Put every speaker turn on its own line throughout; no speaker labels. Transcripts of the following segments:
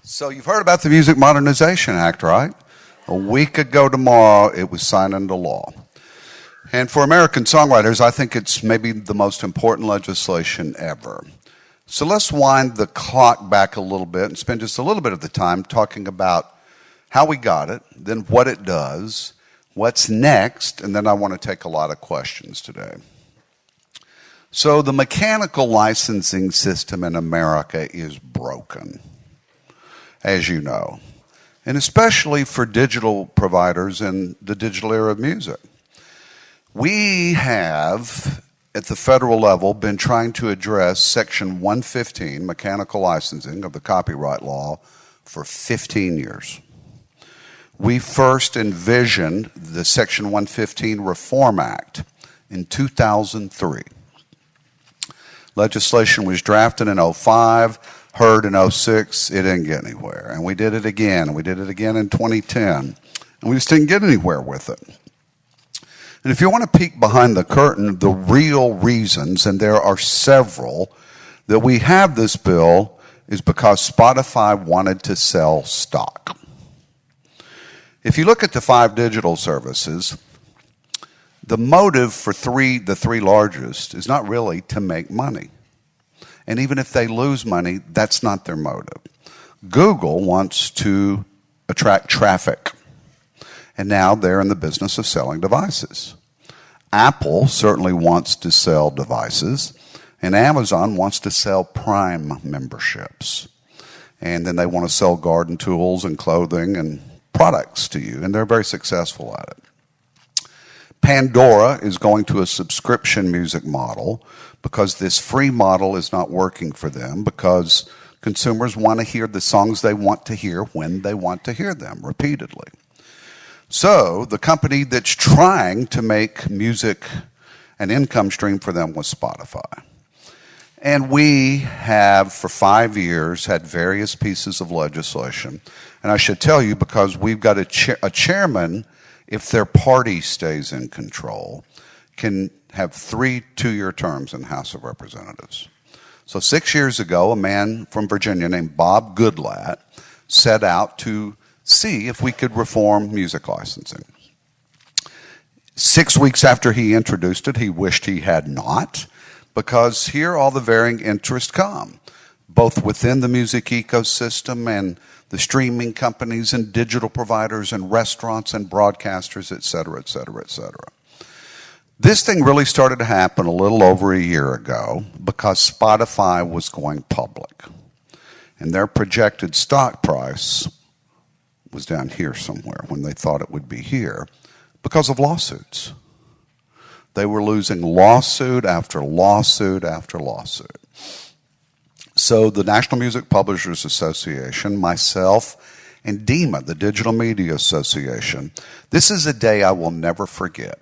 So you've heard about the Music Modernization Act, right? A week ago tomorrow, it was signed into law. And for American songwriters, I think it's maybe the most important legislation ever. So let's wind the clock back a little bit and spend just a little bit of the time talking about how we got it, then what it does, what's next, and then I want to take a lot of questions today. So the mechanical licensing system in America is broken, as you know, and especially for digital providers in the digital era of music. We have, at the federal level, been trying to address Section 115, mechanical licensing of the copyright law, for 15 years. We first envisioned the Section 115 Reform Act in 2003. Legislation was drafted in 2005, heard in 2006, it didn't get anywhere. And we did it again, and we did it again in 2010, and we just didn't get anywhere with it. And if you want to peek behind the curtain, the real reasons, and there are several, that we have this bill is because Spotify wanted to sell stock. If you look at the 5 digital services, the motive for the three largest is not really to make money. And even if they lose money, that's not their motive. Google wants to attract traffic. And now they're in the business of selling devices. Apple certainly wants to sell devices. And Amazon wants to sell Prime memberships. And then they want to sell garden tools and clothing and products to you. And they're very successful at it. Pandora is going to a subscription music model because this free model is not working for them because consumers want to hear the songs they want to hear when they want to hear them repeatedly. So the company that's trying to make music an income stream for them was Spotify. And we have, for 5 years, had various pieces of legislation. And I should tell you, because we've got a chairman, if their party stays in control, can have 3 two-year terms in the House of Representatives. So 6 years ago, a man from Virginia named Bob Goodlatte set out to see if we could reform music licensing. 6 weeks after he introduced it, he wished he had not, because here all the varying interests come, both within the music ecosystem and the streaming companies and digital providers and restaurants and broadcasters, et cetera, et cetera, et cetera. This thing really started to happen a little over a year ago because Spotify was going public. And their projected stock price was down here somewhere when they thought it would be here because of lawsuits. They were losing lawsuit after lawsuit after lawsuit. So the National Music Publishers Association, myself, and DEMA, the Digital Media Association, this is a day I will never forget.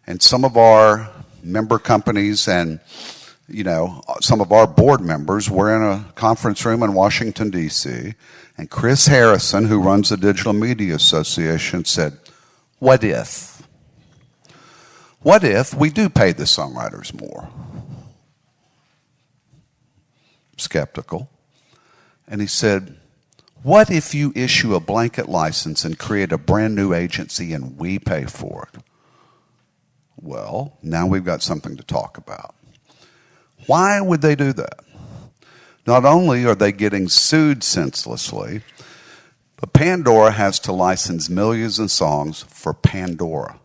And some of our member companies and, some of our board members were in a conference room in Washington, D.C., and Chris Harrison, who runs the Digital Media Association, said, "What if? What if we do pay the songwriters more?" Skeptical. And he said, "What if you issue a blanket license and create a brand new agency and we pay for it?" Well, now we've got something to talk about. Why would they do that? Not only are they getting sued senselessly, but Pandora has to license millions of songs for Pandora.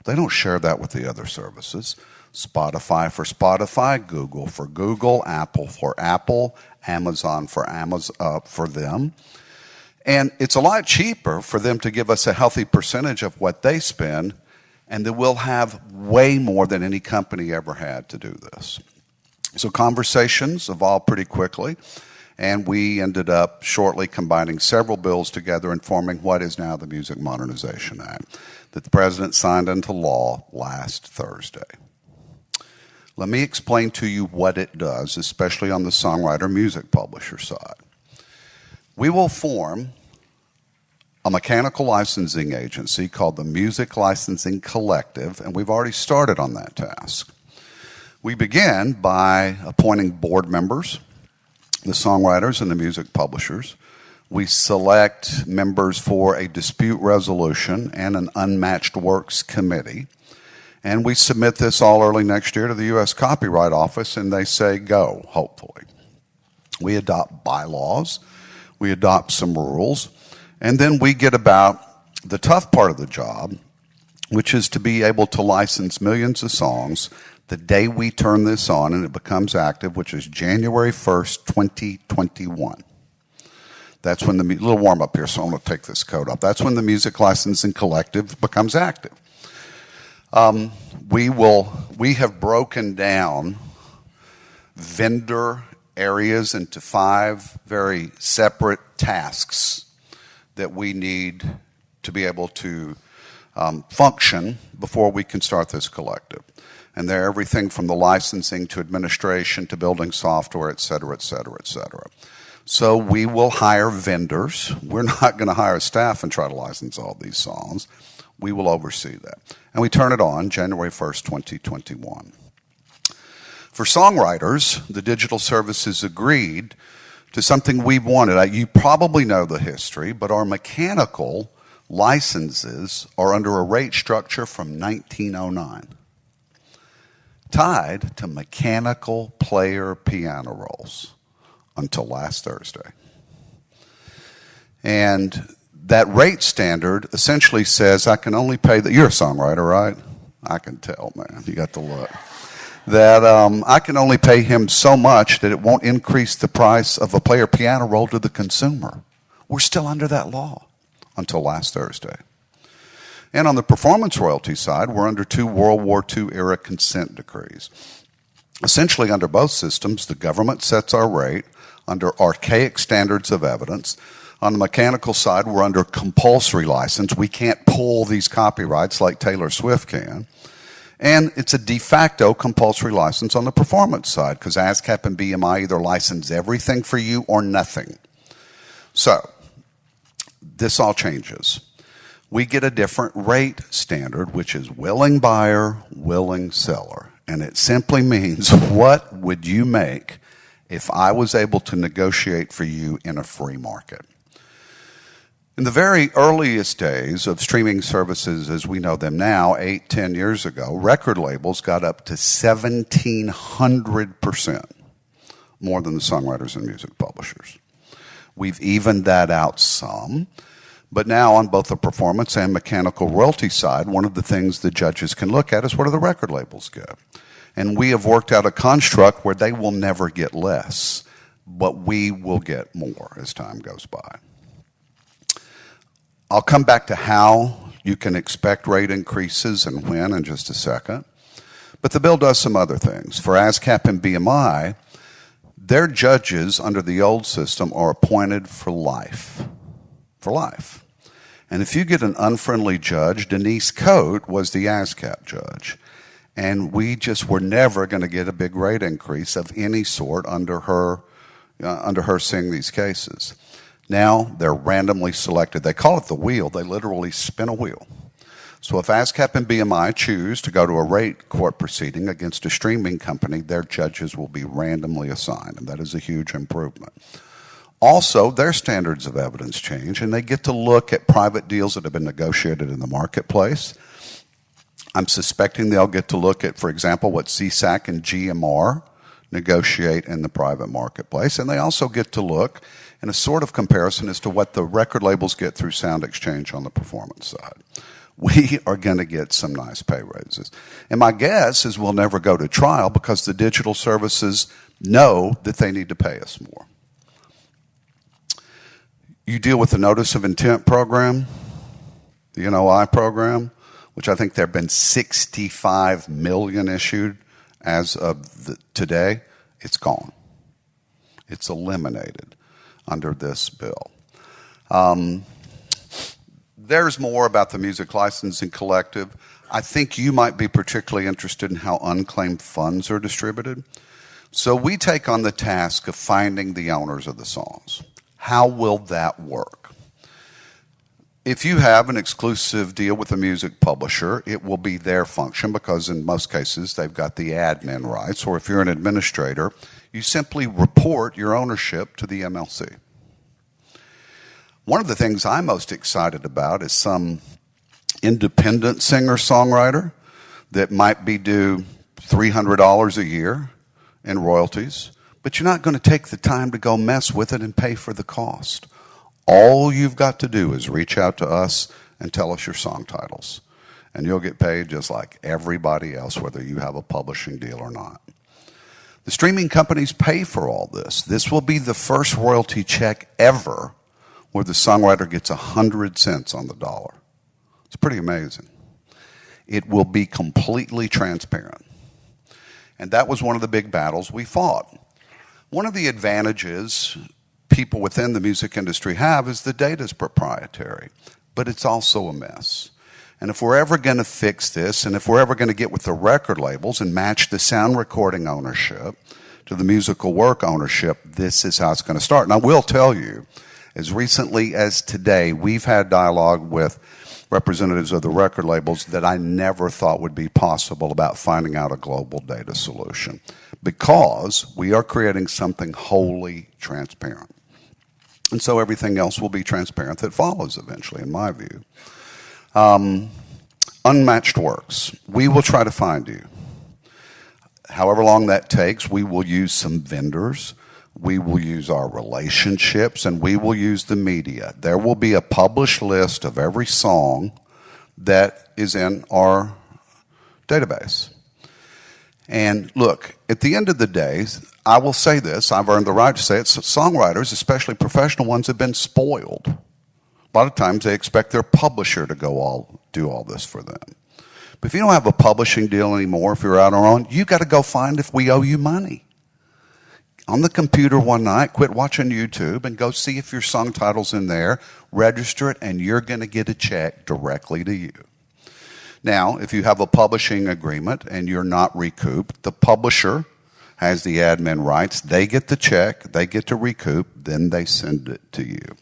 They don't share that with the other services. Spotify for Spotify, Google for Google, Apple for Apple, Amazon for them. And it's a lot cheaper for them to give us a healthy percentage of what they spend, and that we'll have way more than any company ever had to do this. So conversations evolved pretty quickly, and we ended up shortly combining several bills together and forming what is now the Music Modernization Act that the President signed into law last Thursday. Let me explain to you what it does, especially on the songwriter music publisher side. We will form a mechanical licensing agency called the Music Licensing Collective, and we've already started on that task. We begin by appointing board members, the songwriters and the music publishers. We select members for a dispute resolution and an unmatched works committee. And we submit this all early next year to the U.S. Copyright Office, and they say go, hopefully. We adopt bylaws. We adopt some rules. And then we get about the tough part of the job, which is to be able to license millions of songs the day we turn this on and it becomes active, which is January 1st, 2021. That's when the little warm up here, so I'm going to take this coat off. That's when the Music Licensing Collective becomes active. We have broken down vendor areas into 5 very separate tasks that we need to be able to function before we can start this collective. And they're everything from the licensing to administration to building software, et cetera, et cetera, et cetera. So we will hire vendors. We're not going to hire staff and try to license all these songs. We will oversee that. And we turn it on January 1st, 2021. For songwriters, the digital services agreed to something we've wanted. You probably know the history, but our mechanical licenses are under a rate structure from 1909, tied to mechanical player piano rolls until last Thursday. And that rate standard essentially says I can only pay you're a songwriter, right? I can tell, man. You got the look. That I can only pay him so much that it won't increase the price of a player piano roll to the consumer. We're still under that law until last Thursday. And on the performance royalty side, we're under 2 World War II era consent decrees. Essentially, under both systems, the government sets our rate under archaic standards of evidence. On the mechanical side, we're under compulsory license. We can't pull these copyrights like Taylor Swift can. And it's a de facto compulsory license on the performance side because ASCAP and BMI either license everything for you or nothing. So this all changes. We get a different rate standard, which is willing buyer, willing seller. And it simply means, what would you make if I was able to negotiate for you in a free market? In the very earliest days of streaming services as we know them now, 8-10 years ago, record labels got up to 1,700% more than the songwriters and music publishers. We've evened that out some, but now on both the performance and mechanical royalty side, one of the things the judges can look at is what do the record labels get? And we have worked out a construct where they will never get less, but we will get more as time goes by. I'll come back to how you can expect rate increases and when in just a second. But the bill does some other things. For ASCAP and BMI, their judges under the old system are appointed for life. For life. And if you get an unfriendly judge, Denise Coate was the ASCAP judge. And we just were never going to get a big rate increase of any sort under her seeing these cases. Now they're randomly selected. They call it the wheel. They literally spin a wheel. So if ASCAP and BMI choose to go to a rate court proceeding against a streaming company, their judges will be randomly assigned, and that is a huge improvement. Also, their standards of evidence change, and they get to look at private deals that have been negotiated in the marketplace. I'm suspecting they'll get to look at, for example, what CSAC and GMR negotiate in the private marketplace, and they also get to look in a sort of comparison as to what the record labels get through Sound Exchange on the performance side. We are going to get some nice pay raises. And my guess is we'll never go to trial because the digital services know that they need to pay us more. You deal with the Notice of Intent program, the NOI program, which I think there have been 65 million issued as of today. It's gone. It's eliminated under this bill. There's more about the Music Licensing Collective. I think you might be particularly interested in how unclaimed funds are distributed. So we take on the task of finding the owners of the songs. How will that work? If you have an exclusive deal with a music publisher, it will be their function because in most cases they've got the admin rights. Or if you're an administrator, you simply report your ownership to the MLC. One of the things I'm most excited about is some independent singer-songwriter that might be due $300 a year in royalties, but you're not going to take the time to go mess with it and pay for the cost. All you've got to do is reach out to us and tell us your song titles, and you'll get paid just like everybody else, whether you have a publishing deal or not. The streaming companies pay for all this. This will be the first royalty check ever where the songwriter gets 100 cents on the dollar. It's pretty amazing. It will be completely transparent. And that was one of the big battles we fought. One of the advantages people within the music industry have is the data is proprietary, but it's also a mess. And if we're ever going to fix this, and if we're ever going to get with the record labels and match the sound recording ownership to the musical work ownership, this is how it's going to start. And I will tell you, as recently as today, we've had dialogue with representatives of the record labels that I never thought would be possible about finding out a global data solution, because we are creating something wholly transparent. And so everything else will be transparent that follows eventually, in my view. Unmatched works. We will try to find you. However long that takes, we will use some vendors. We will use our relationships, and we will use the media. There will be a published list of every song that is in our database. And look, at the end of the day, I will say this, I've earned the right to say it, songwriters, especially professional ones, have been spoiled. A lot of times they expect their publisher to do all this for them. But if you don't have a publishing deal anymore, if you're out on your own, you got to go find if we owe you money. On the computer one night, quit watching YouTube and go see if your song title's in there, register it, and you're going to get a check directly to you. Now, if you have a publishing agreement and you're not recouped, the publisher has the admin rights. They get the check, they get to recoup, then they send it to you.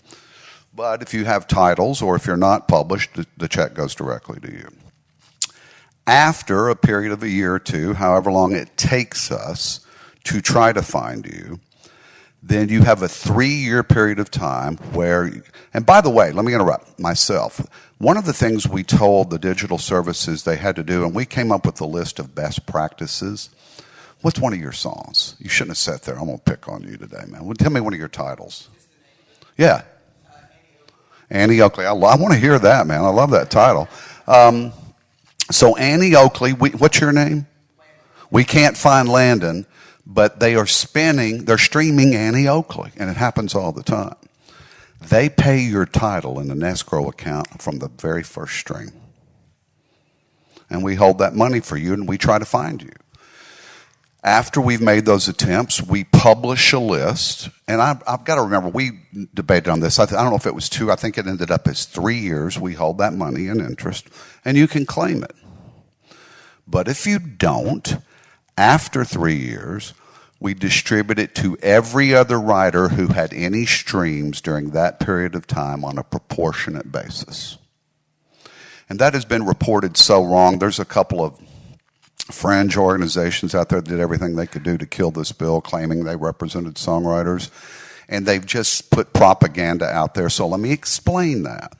But if you have titles or if you're not published, the check goes directly to you. After a period of a year or two, however long it takes us to try to find you, then you have a 3-year period of time where, and by the way, let me interrupt myself. One of the things we told the digital services they had to do, and we came up with a list of best practices. What's one of your songs? You shouldn't have sat there. I'm going to pick on you today, man. Well, tell me one of your titles. Yeah. Annie Oakley. I want to hear that, man. I love that title. So Annie Oakley, what's your name? We can't find Landon. But they're streaming Annie Oakley, and it happens all the time. They pay your title in an escrow account from the very first stream. And we hold that money for you, and we try to find you. After we've made those attempts, we publish a list. And I've got to remember, we debated on this. I don't know if it was 2. I think it ended up as 3 years. We hold that money in interest, and you can claim it. But if you don't, after 3 years, we distribute it to every other writer who had any streams during that period of time on a proportionate basis. And that has been reported so wrong. There's a couple of fringe organizations out there that did everything they could do to kill this bill, claiming they represented songwriters. And they've just put propaganda out there. So let me explain that.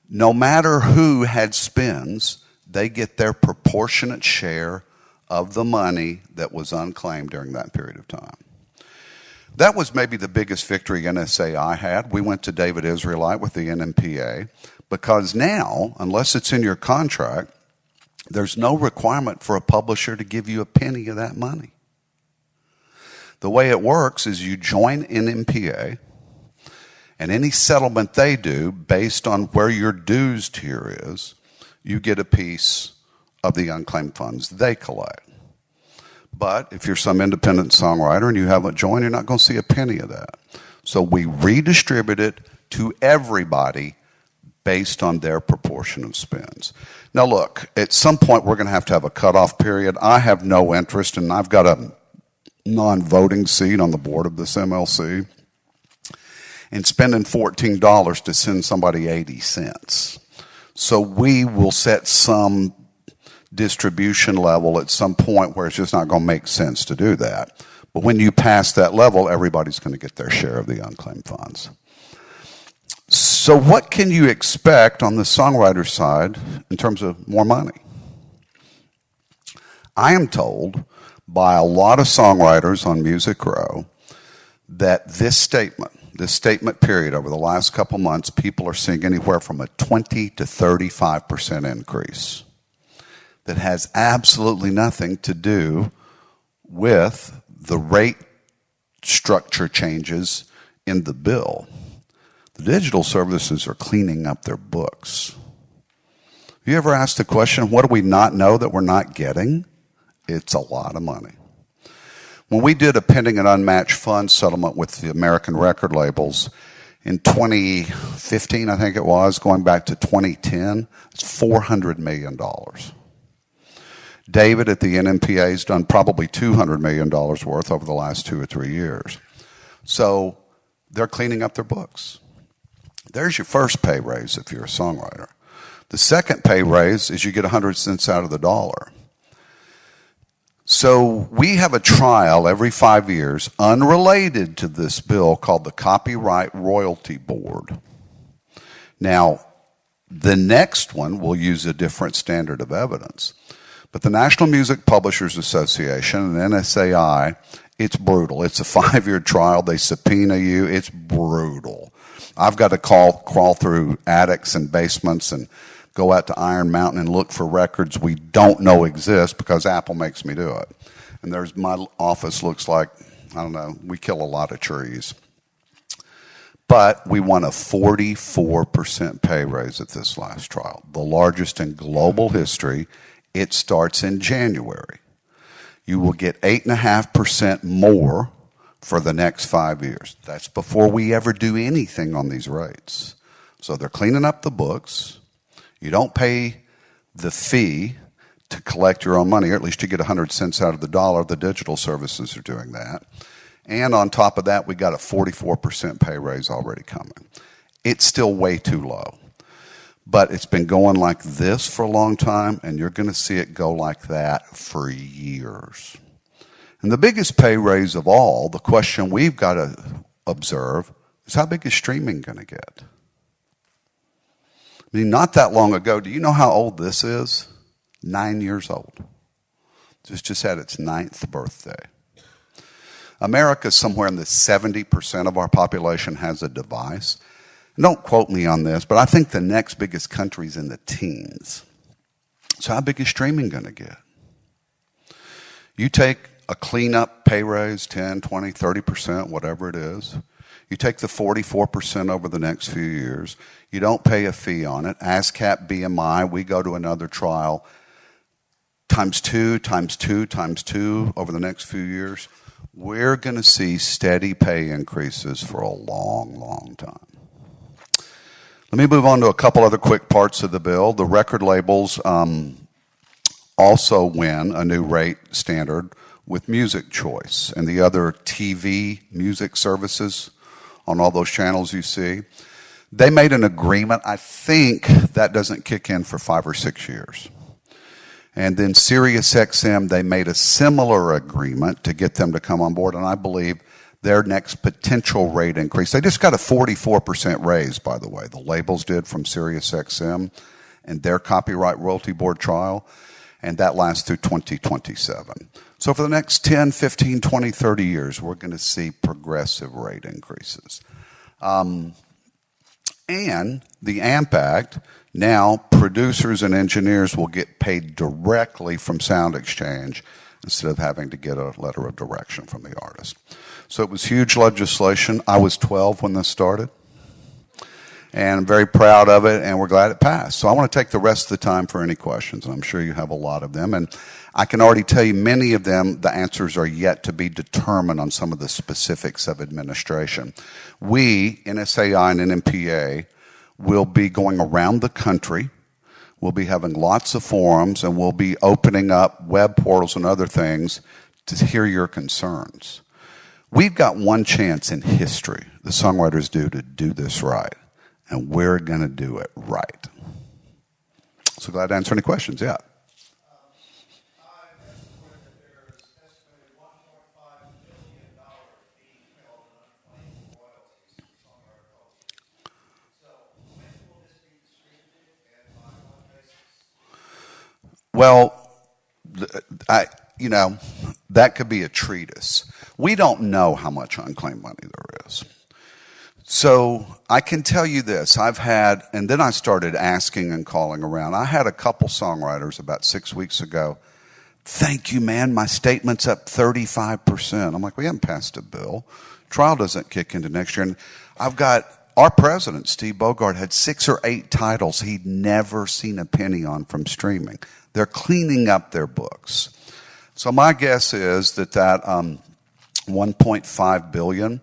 No matter who had spins, they get their proportionate share of the money that was unclaimed during that period of time. That was maybe the biggest victory NSAI had. We went to David Israelite with the NMPA, because now, unless it's in your contract, there's no requirement for a publisher to give you a penny of that money. The way it works is you join NMPA, and any settlement they do based on where your dues tier is, you get a piece of the unclaimed funds they collect. But if you're some independent songwriter and you haven't joined, you're not going to see a penny of that. So we redistribute it to everybody based on their proportion of spins. Now look, at some point we're going to have a cutoff period. I have no interest, and I've got a non-voting seat on the board of this MLC, in spending $14 to send somebody 80 cents. So we will set some distribution level at some point where it's just not going to make sense to do that. But when you pass that level, everybody's going to get their share of the unclaimed funds. So what can you expect on the songwriter side in terms of more money? I am told by a lot of songwriters on Music Row that this statement period over the last couple months, people are seeing anywhere from a 20 to 35% increase that has absolutely nothing to do with the rate structure changes in the bill. The digital services are cleaning up their books. Have you ever asked the question, what do we not know that we're not getting? It's a lot of money. When we did a pending and unmatched fund settlement with the American record labels in 2015, I think it was, going back to 2010, it's $400 million. David at the NMPA has done probably $200 million worth over the last 2 or 3 years. So they're cleaning up their books. There's your first pay raise if you're a songwriter. The second pay raise is you get 100 cents out of the dollar. So we have a trial every 5 years unrelated to this bill called the Copyright Royalty Board. Now, the next one will use a different standard of evidence. But the National Music Publishers Association and NSAI, it's brutal. It's a 5-year trial. They subpoena you. It's brutal. I've got to crawl through attics and basements and go out to Iron Mountain and look for records we don't know exist because Apple makes me do it. And there's my office looks like, I don't know, we kill a lot of trees. But we won a 44% pay raise at this last trial, the largest in global history. It starts in January. You will get 8.5% more for the next 5 years. That's before we ever do anything on these rates. So they're cleaning up the books. You don't pay the fee to collect your own money, or at least you get 100 cents out of the dollar. The digital services are doing that. And on top of that, we got a 44% pay raise already coming. It's still way too low. But it's been going like this for a long time, and you're going to see it go like that for years. And the biggest pay raise of all, the question we've got to observe, is how big is streaming going to get? I mean, not that long ago, do you know how old this is? 9 years old. Just had its 9th birthday. America, somewhere in the 70% of our population has a device. Don't quote me on this, but I think the next biggest country is in the teens. So how big is streaming going to get? You take a cleanup pay raise, 10, 20, 30%, whatever it is. You take the 44% over the next few years. You don't pay a fee on it. ASCAP, BMI, we go to another trial. Times 2, times 2, times 2 over the next few years. We're going to see steady pay increases for a long, long time. Let me move on to a couple other quick parts of the bill. The record labels also win a new rate standard with Music Choice and the other TV music services on all those channels you see. They made an agreement. I think that doesn't kick in for 5 or 6 years. And then SiriusXM, they made a similar agreement to get them to come on board, and I believe their next potential rate increase, they just got a 44% raise, by the way. The labels did from SiriusXM and their Copyright Royalty Board trial, and that lasts through 2027. So for the next 10, 15, 20, 30 years, we're going to see progressive rate increases. And the AMP Act, now producers and engineers will get paid directly from Sound Exchange instead of having to get a letter of direction from the artist. So it was huge legislation. I was 12 when this started, and I'm very proud of it, and we're glad it passed. So I want to take the rest of the time for any questions, and I'm sure you have a lot of them. And I can already tell you many of them, the answers are yet to be determined on some of the specifics of administration. We, NSAI and NMPA, will be going around the country. We'll be having lots of forums, and we'll be opening up web portals and other things to hear your concerns. We've got one chance in history, the songwriters do, to do this right, and we're going to do it right. So glad to answer any questions. Yeah. Well, that could be a treatise. We don't know how much unclaimed money there is. So I can tell you this. And then I started asking and calling around. I had a couple songwriters about 6 weeks ago. Thank you, man. My statement's up 35%. I'm like, we haven't passed a bill. Trial doesn't kick into next year. And I've got our president, Steve Bogart, had 6 or 8 titles he'd never seen a penny on from streaming. They're cleaning up their books. So my guess is that 1.5 billion,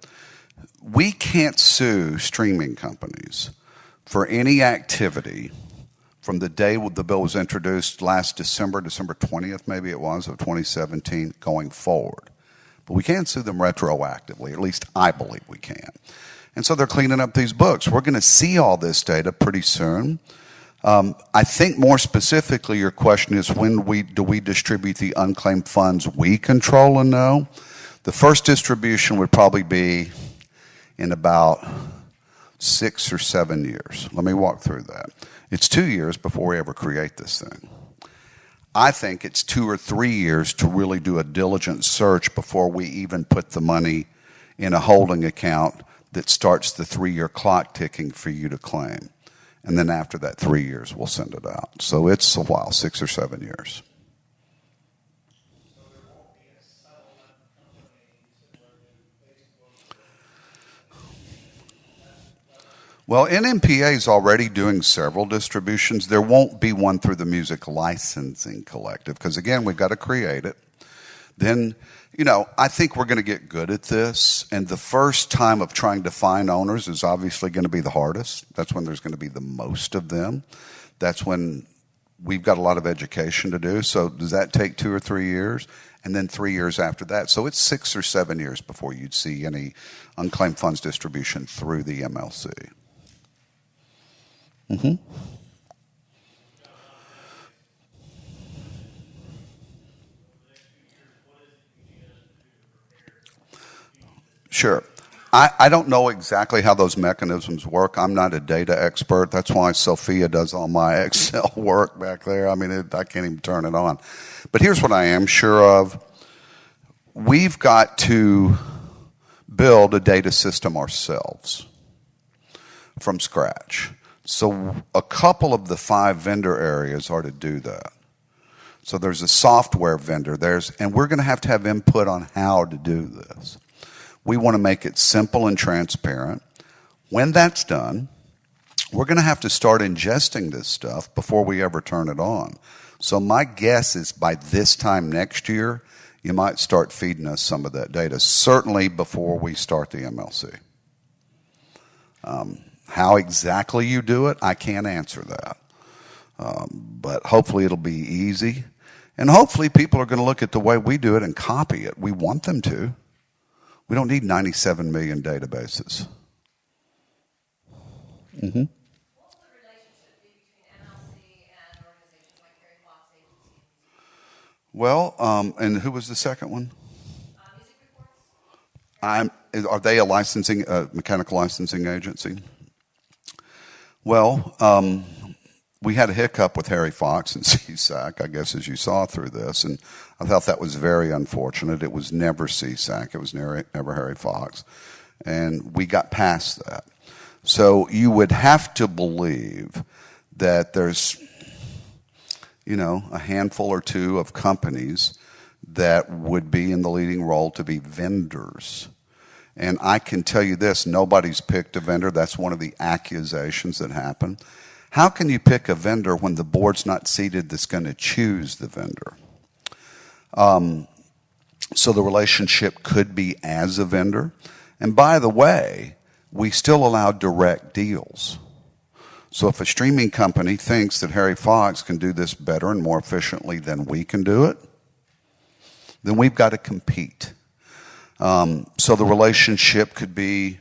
we can't sue streaming companies for any activity from the day the bill was introduced last December 20th, maybe it was, of 2017, going forward. But we can sue them retroactively. At least I believe we can. And so they're cleaning up these books. We're going to see all this data pretty soon. I think more specifically, your question is do we distribute the unclaimed funds we control and know? The first distribution would probably be in about 6 or 7 years. Let me walk through that. It's 2 years before we ever create this thing. I think it's 2 or 3 years to really do a diligent search before we even put the money in a holding account that starts the 3-year clock ticking for you to claim. And then after that 3 years, we'll send it out. So it's a while, 6 or 7 years. Well, NMPA is already doing several distributions. There won't be one through the Music Licensing Collective because, again, we've got to create it. Then, I think we're going to get good at this. And the first time of trying to find owners is obviously going to be the hardest. That's when there's going to be the most of them. That's when we've got a lot of education to do. So does that take 2 or 3 years? And then 3 years after that. So it's 6 or 7 years before you'd see any unclaimed funds distribution through the MLC. Mm-hmm. Sure. I don't know exactly how those mechanisms work. I'm not a data expert. That's why Sophia does all my Excel work back there. I mean, I can't even turn it on. But here's what I am sure of. We've got to build a data system ourselves from scratch. So a couple of the 5 vendor areas are to do that. So there's a software vendor, and we're going to have input on how to do this. We want to make it simple and transparent. When that's done, we're going to have to start ingesting this stuff before we ever turn it on. So my guess is by this time next year, you might start feeding us some of that data, certainly before we start the MLC. How exactly you do it, I can't answer that. But hopefully it'll be easy. And hopefully people are going to look at the way we do it and copy it. We want them to. We don't need 97 million databases. Mm-hmm.
What will the relationship be between MLC and organizations like Harry Fox Agency?
Well, and who was the second one?
Music Reports?
Are they a mechanical licensing agency? Well, we had a hiccup with Harry Fox and CSAC, I guess, as you saw through this, and I thought that was very unfortunate. It was never CSAC. It was never Harry Fox, and we got past that. So you would have to believe that there's, a handful or two of companies that would be in the leading role to be vendors. And I can tell you this, nobody's picked a vendor. That's one of the accusations that happen. How can you pick a vendor when the board's not seated that's going to choose the vendor? So the relationship could be as a vendor. And by the way, we still allow direct deals. So if a streaming company thinks that Harry Fox can do this better and more efficiently than we can do it, then we've got to compete. So the relationship could be,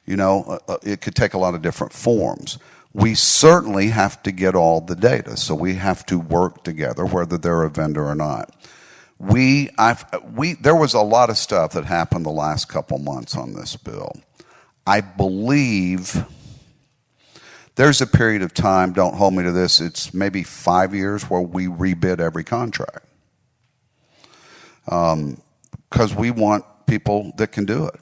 it could take a lot of different forms. We certainly have to get all the data, so we have to work together, whether they're a vendor or not. There was a lot of stuff that happened the last couple months on this bill. I believe There's a period of time, don't hold me to this, it's maybe 5 years where we rebid every contract. Because we want people that can do it.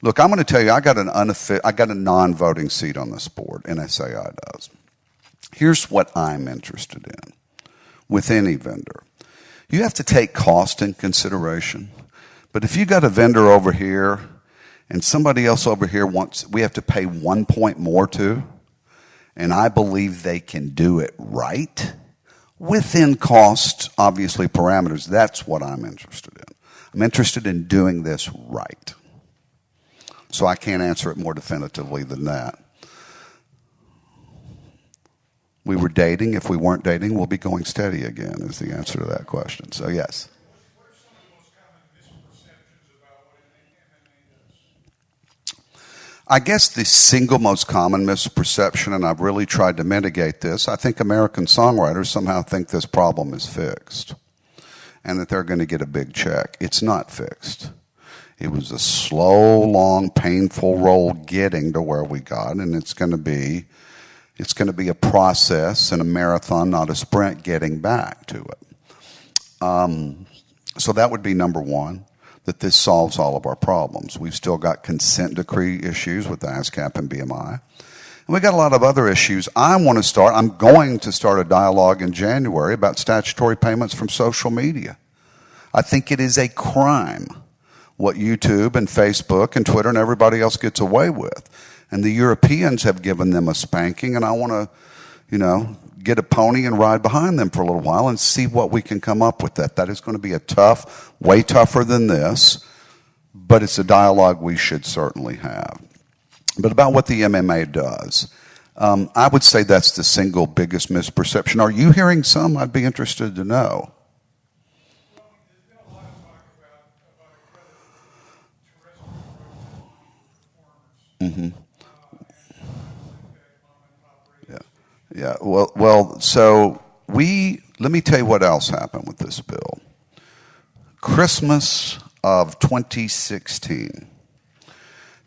Look, I'm going to tell you, I got a non-voting seat on this board, NSAI does. Here's what I'm interested in with any vendor. You have to take cost in consideration. But if you got a vendor over here and somebody else over here we have to pay 1 point more to, and I believe they can do it right, within cost, obviously, parameters, that's what I'm interested in. I'm interested in doing this right. So I can't answer it more definitively than that. We were dating. If we weren't dating, we'll be going steady again, is the answer to that question. So, yes.
What are some of the most common misperceptions about what MMA does?
I guess the single most common misperception, and I've really tried to mitigate this, I think American songwriters somehow think this problem is fixed and that they're going to get a big check. It's not fixed. It was a slow, long, painful road getting to where we got, and it's going to be a process and a marathon, not a sprint, getting back to it. So that would be number one, that this solves all of our problems. We've still got consent decree issues with the ASCAP and BMI. And we got a lot of other issues. I'm going to start a dialogue in January about statutory payments from social media. I think it is a crime what YouTube and Facebook and Twitter and everybody else gets away with. And the Europeans have given them a spanking, and I want to, get a pony and ride behind them for a little while and see what we can come up with that. That is going to be a tough, way tougher than this, but it's a dialogue we should certainly have. But about what the MMA does, I would say that's the single biggest misperception. Are you hearing some? I'd be interested to know.
Well, there's been a lot of talk about terrestrial performers.
Mm-hmm. Yeah. Well. So let me tell you what else happened with this bill. Christmas of 2016,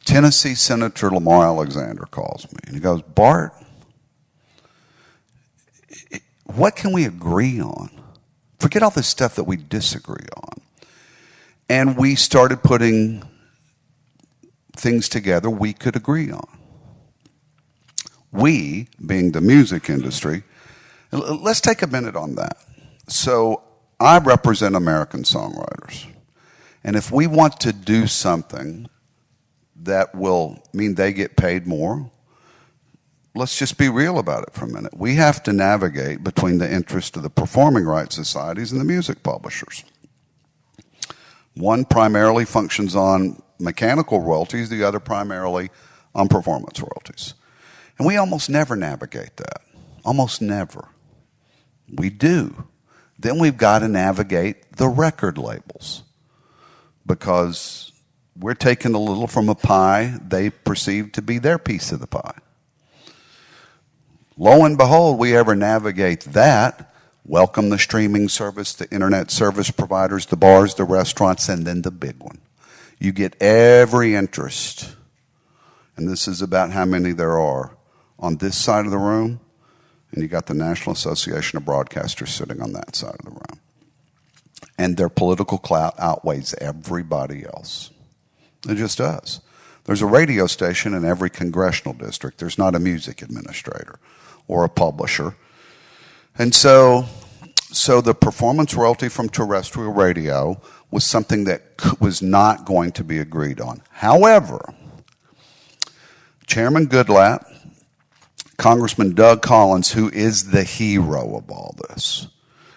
Tennessee Senator Lamar Alexander calls me and he goes, "Bart, what can we agree on? Forget all this stuff that we disagree on." And we started putting things together we could agree on. We, being the music industry, let's take a minute on that. So I represent American songwriters. And if we want to do something that will mean they get paid more, let's just be real about it for a minute. We have to navigate between the interest of the performing rights societies and the music publishers. One primarily functions on mechanical royalties, the other primarily on performance royalties. And we almost never navigate that. Almost never. We do. Then we've got to navigate the record labels because we're taking a little from a pie they perceive to be their piece of the pie. Lo and behold, we ever navigate that, welcome the streaming service, the internet service providers, the bars, the restaurants, and then the big one. You get every interest, and this is about how many there are, on this side of the room, and you got the National Association of Broadcasters sitting on that side of the room. And their political clout outweighs everybody else. It just does. There's a radio station in every congressional district. There's not a music administrator or a publisher. And so the performance royalty from terrestrial radio was something that was not going to be agreed on. However, Chairman Goodlatte, Congressman Doug Collins, who is the hero of all this.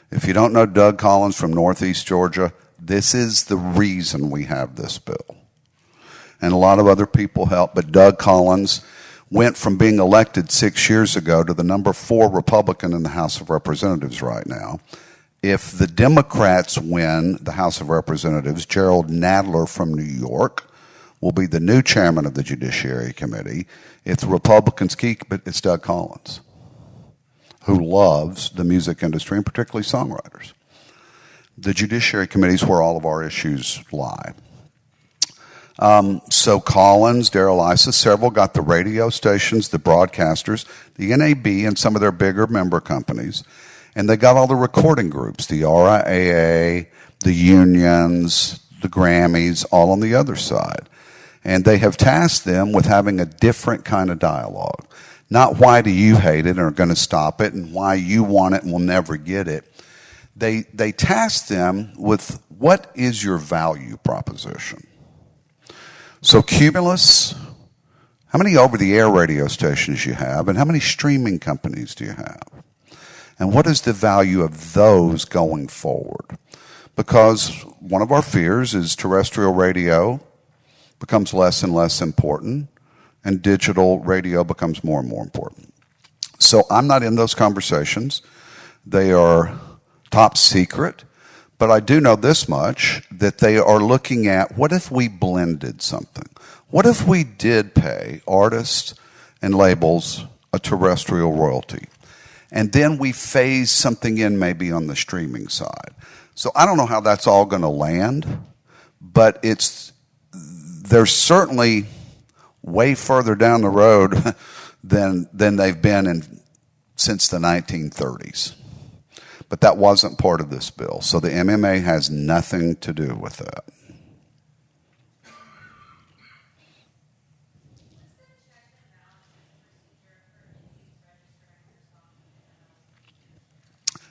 If you don't know Doug Collins from Northeast Georgia, this is the reason we have this bill. And a lot of other people helped, but Doug Collins went from being elected 6 years ago to the number 4 Republican in the House of Representatives right now. If the Democrats win the House of Representatives, Gerald Nadler from New York will be the new chairman of the Judiciary Committee. If the Republicans keep it, it's Doug Collins, who loves the music industry and particularly songwriters. The Judiciary Committee is where all of our issues lie. So Collins, Darrell Isis, several got the radio stations, the broadcasters, the NAB, and some of their bigger member companies. And they got all the recording groups, the RIAA, the unions, the Grammys, all on the other side. And they have tasked them with having a different kind of dialogue. Not why do you hate it and are going to stop it and why you want it and will never get it. They tasked them with what is your value proposition. So Cumulus, how many over-the-air radio stations you have and how many streaming companies do you have? And what is the value of those going forward? Because one of our fears is terrestrial radio becomes less and less important and digital radio becomes more and more important. So I'm not in those conversations. They are top secret. But I do know this much, that they are looking at what if we blended something? What if we did pay artists and labels a terrestrial royalty? And then we phase something in maybe on the streaming side. So I don't know how that's all going to land, but they're certainly way further down the road than they've been since the 1930s. But that wasn't part of this bill. So the MMA has nothing to do with that.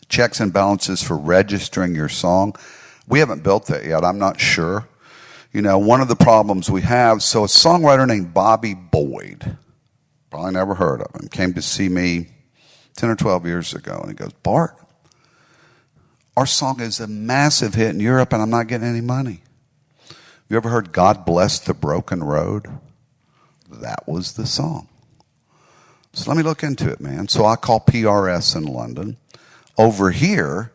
Checks and balances for registering your song. We haven't built that yet. I'm not sure. You know, one of the problems we have, so a songwriter named Bobby Boyd, probably never heard of him, came to see me 10 or 12 years ago, and he goes, Bart, our song is a massive hit in Europe, and I'm not getting any money. You ever heard God Bless the Broken Road? That was the song. So let me look into it, man. So I call PRS in London. Over here,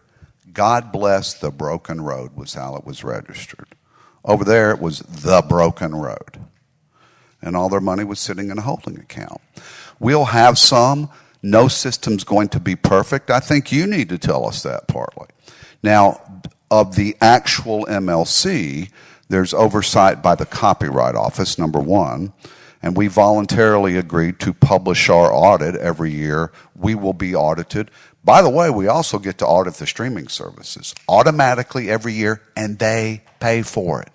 God Bless the Broken Road was how it was registered. Over there, it was The Broken Road. And all their money was sitting in a holding account. We'll have some. No system's going to be perfect. I think you need to tell us that partly. Now, of the actual MLC, there's oversight by the Copyright Office, number one, and we voluntarily agreed to publish our audit every year. We will be audited. By the way, we also get to audit the streaming services automatically every year, and they pay for it.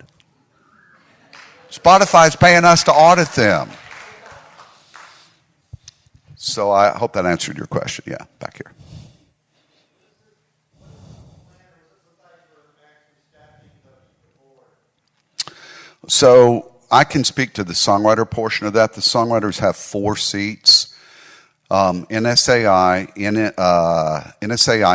Spotify's paying us to audit them. So I hope that answered your question. Yeah, back here. So I can speak to the songwriter portion of that. The songwriters have 4 seats. NSAI,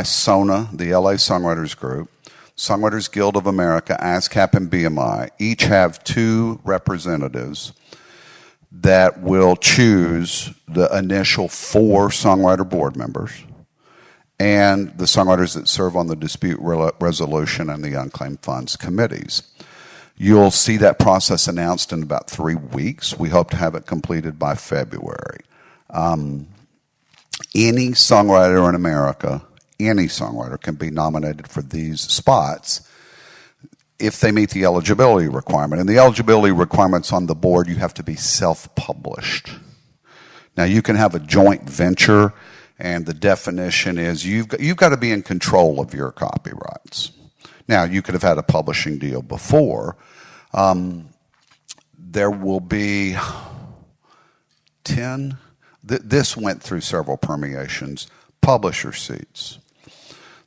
SONA, the LA Songwriters Group, Songwriters Guild of America, ASCAP, and BMI each have 2 representatives that will choose the initial 4 songwriter board members and the songwriters that serve on the dispute resolution and the unclaimed funds committees. You'll see that process announced in about 3 weeks. We hope to have it completed by February. Any songwriter in America, any songwriter can be nominated for these spots if they meet the eligibility requirement. And the eligibility requirements on the board, you have to be self-published. Now, you can have a joint venture, and the definition is you've got to be in control of your copyrights. Now, you could have had a publishing deal before. There will be 10. This went through several permeations. Publisher seats.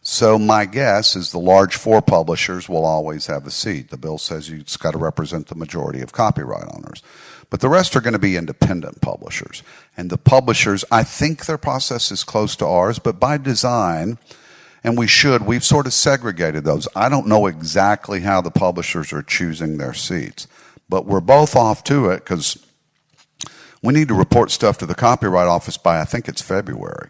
So my guess is the large 4 publishers will always have a seat. The bill says it's got to represent the majority of copyright owners. But the rest are going to be independent publishers. And the publishers, I think their process is close to ours, but by design, and we've sort of segregated those. I don't know exactly how the publishers are choosing their seats. But we're both off to it because we need to report stuff to the Copyright Office by, I think it's February.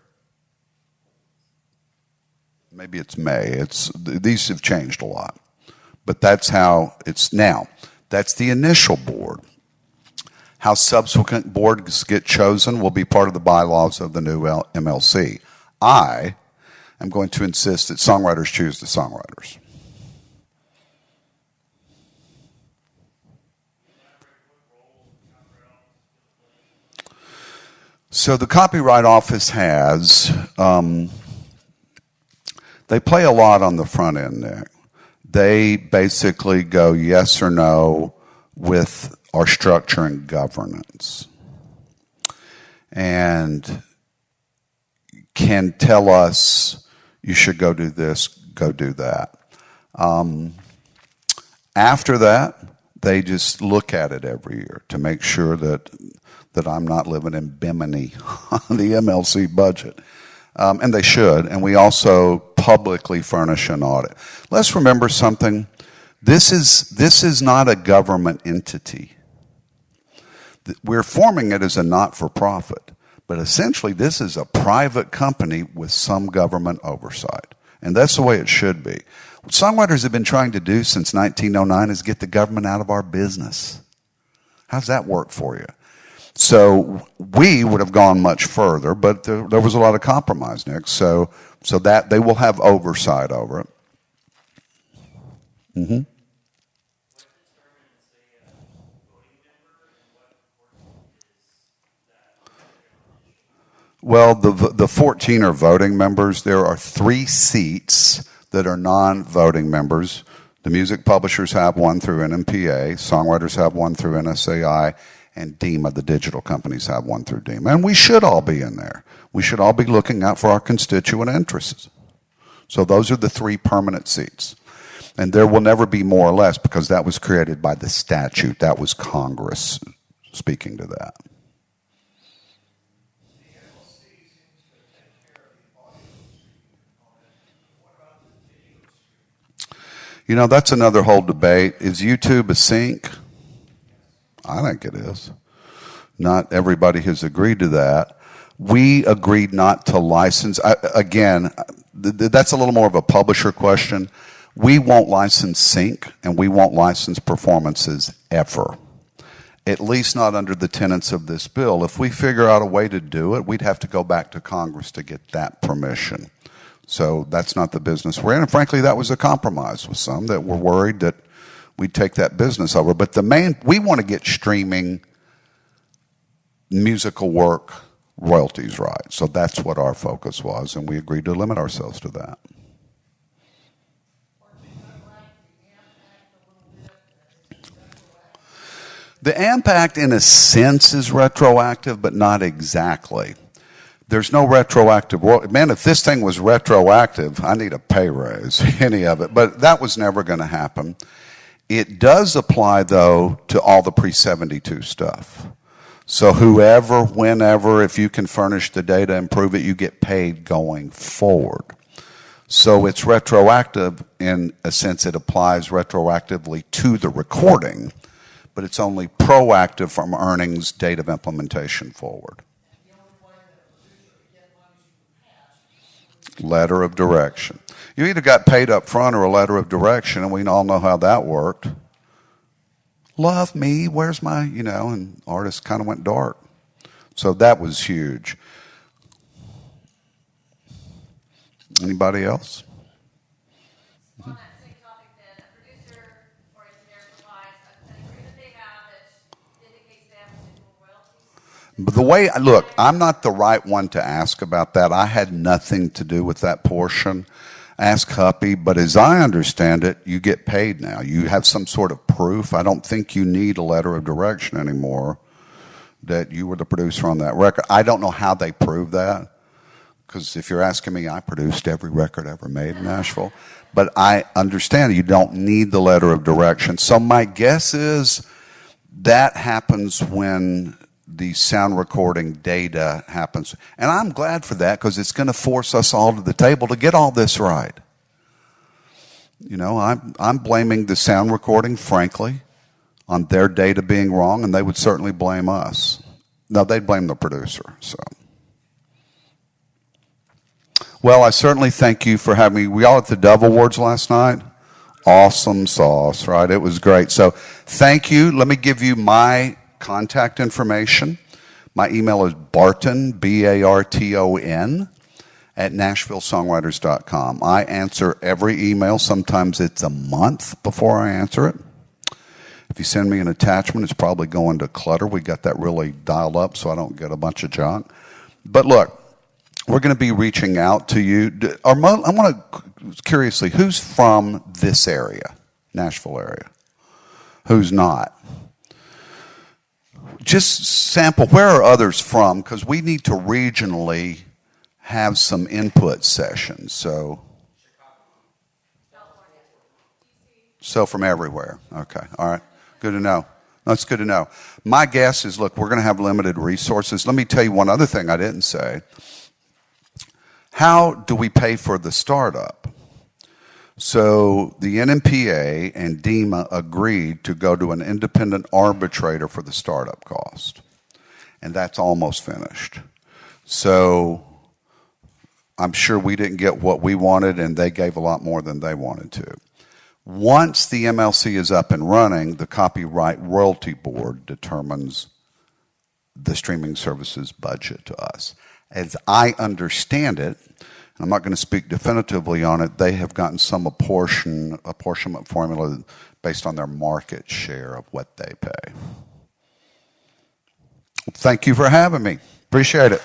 Maybe it's May. These have changed a lot. But that's how it's now. That's the initial board. How subsequent boards get chosen will be part of the bylaws of the new MLC. I am going to insist that songwriters choose the songwriters. So the Copyright Office has, they play a lot on the front end, Nick. They basically go yes or no with our structure and governance. And can tell us, you should go do this, go do that. After that, they just look at it every year to make sure that I'm not living in Bimini on the MLC budget. And they should. And we also publicly furnish an audit. Let's remember something. This is not a government entity. We're forming it as a not-for-profit. But essentially, this is a private company with some government oversight. And that's the way it should be. What songwriters have been trying to do since 1909 is get the government out of our business. How's that work for you? So we would have gone much further, but there was a lot of compromise, Nick. So that they will have oversight over it. Mm-hmm. Well, the 14 are voting members. There are 3 seats that are non-voting members. The music publishers have one through NMPA, songwriters have one through NSAI, and DEMA, the digital companies, have one through DEMA. And we should all be in there. We should all be looking out for our constituent interests. So those are the 3 permanent seats. And there will never be more or less because that was created by the statute. That was Congress speaking to that. You know, that's another whole debate. Is YouTube a sync? I think it is. Not everybody has agreed to that. We agreed not to license. Again, that's a little more of a publisher question. We won't license sync, and we won't license performances ever. At least not under the tenets of this bill. If we figure out a way to do it, we'd have to go back to Congress to get that permission. So that's not the business we're in. And frankly, that was a compromise with some that were worried that we'd take that business over. But we want to get streaming musical work royalties right. So that's what our focus was, and we agreed to limit ourselves to that. The AMP Act, in a sense, is retroactive, but not exactly. There's no retroactive. Man, if this thing was retroactive, I need a pay raise, any of it. But that was never going to happen. It does apply, though, to all the pre-72 stuff. So whoever, whenever, if you can furnish the data and prove it, you get paid going forward. So it's retroactive in a sense. It applies retroactively to the recording, but it's only proactive from earnings date of implementation forward. Letter of direction. You either got paid up front or a letter of direction, and we all know how that worked. Love me, where's my, and artists kind of went dark. So that was huge. Anybody else?
On that same topic then, a producer or engineer provides an agreement they have that indicates they have residual royalties.
But the way, look, I'm not the right one to ask about that. I had nothing to do with that portion. Ask Huppy, but as I understand it, you get paid now. You have some sort of proof. I don't think you need a letter of direction anymore that you were the producer on that record. I don't know how they prove that, because if you're asking me, I produced every record ever made in Nashville. But I understand you don't need the letter of direction. So my guess is that happens when the sound recording data happens. And I'm glad for that, because it's going to force us all to the table to get all this right. I'm blaming the sound recording, frankly, on their data being wrong, and they would certainly blame us. No, they'd blame the producer. So, well, I certainly thank you for having me. We all at the Dove Awards last night. Awesome sauce, right? It was great. So thank you. Let me give you my contact information. My email is Barton, B-A-R-T-O-N, at NashvilleSongwriters.com. I answer every email. Sometimes it's a month before I answer it. If you send me an attachment, it's probably going to clutter. We got that really dialed up so I don't get a bunch of junk. But look, we're going to be reaching out to you. I want to, curiously, who's from this area, Nashville area? Who's not? Just sample, where are others from? Because we need to regionally have some input sessions. So from everywhere. Okay, all right. Good to know. That's good to know. My guess is, look, we're going to have limited resources. Let me tell you one other thing I didn't say. How do we pay for the startup? So the NMPA and DEMA agreed to go to an independent arbitrator for the startup cost. And that's almost finished. So I'm sure we didn't get what we wanted, and they gave a lot more than they wanted to. Once the MLC is up and running, the Copyright Royalty Board determines the streaming services budget to us. As I understand it, I'm not going to speak definitively on it, they have gotten some apportionment formula based on their market share of what they pay. Thank you for having me. Appreciate it.